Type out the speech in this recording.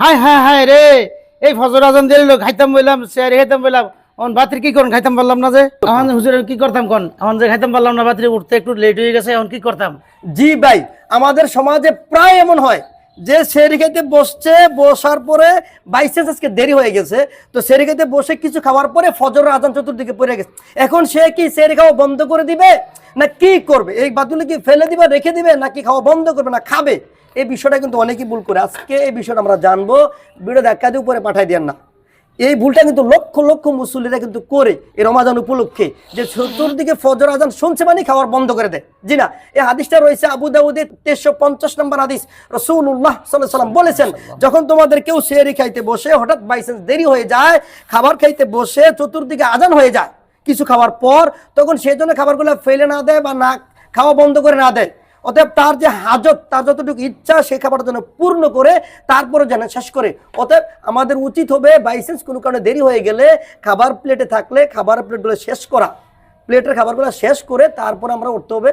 High high high রে, এই ফজর আজান দিল খাইতাম বললাম, শেয়ার খাইতাম বললাম, এখন বাতির কি করুন খাইতাম পারলাম না যে, এখন হুজুরের কি করতাম কোন, এখন যে খাইতাম পারলাম না, বাতির উঠতে একটু লেট হয়ে গেছে, এখন কি করতাম? জি ভাই, আমাদের সমাজে প্রায় এমন হয় যে সেহরি খাইতে বসছে, বসার পরে বাইচান্স আজকে দেরি হয়ে গেছে, তো সেহরি খাইতে বসে কিছু খাওয়ার পরে ফজরের আজান চতুর্দিকে পড়ে গেছে। এখন সে কি সেহরি খাওয়া বন্ধ করে দিবে না কি করবে? এই বাতুলে কি ফেলে দিবে, রেখে দিবে, নাকি খাওয়া বন্ধ করবে না খাবে? এই বিষয়টা কিন্তু অনেকেই ভুল করে। আজকে এই বিষয়টা আমরা জানবো, ভিডিও দেখা দিয়ে উপরে পাঠাই দেন না। এই ভুলটা কিন্তু লক্ষ লক্ষ মুসল্লিরা কিন্তু করে এই রমাজান উপলক্ষে, যে চতুর্দিকে ফজর আজান শুনছে মানে খাওয়ার বন্ধ করে দেয়। জি না, এই হাদিসটা রয়েছে আবু দাউদের 1350 নম্বর হাদিস। রাসূলুল্লাহ সাল্লাল্লাহু আলাইহি ওয়াসাল্লাম বলেছেন, যখন তোমাদের কেউ সেহরি খাইতে বসে হঠাৎ বাইচান্স দেরি হয়ে যায়, খাবার খাইতে বসে চতুর্দিকে আজান হয়ে যায় কিছু খাওয়ার পর, তখন সেই জন্য খাবারগুলো ফেলে না দেয় বা না খাওয়া বন্ধ করে না দেয়। অতএব তার যে হাজত, তার যতটুকু ইচ্ছা সেই খাবারটা যেন পূর্ণ করে তারপরে যেন শেষ করে। অতএব আমাদের উচিত হবে বাইসেন্স কোনো কারণে দেরি হয়ে গেলে খাবার প্লেটে থাকলে খাবার প্লেটগুলো শেষ করা, প্লেটের খাবারগুলো শেষ করে তারপর আমরা উঠতে হবে।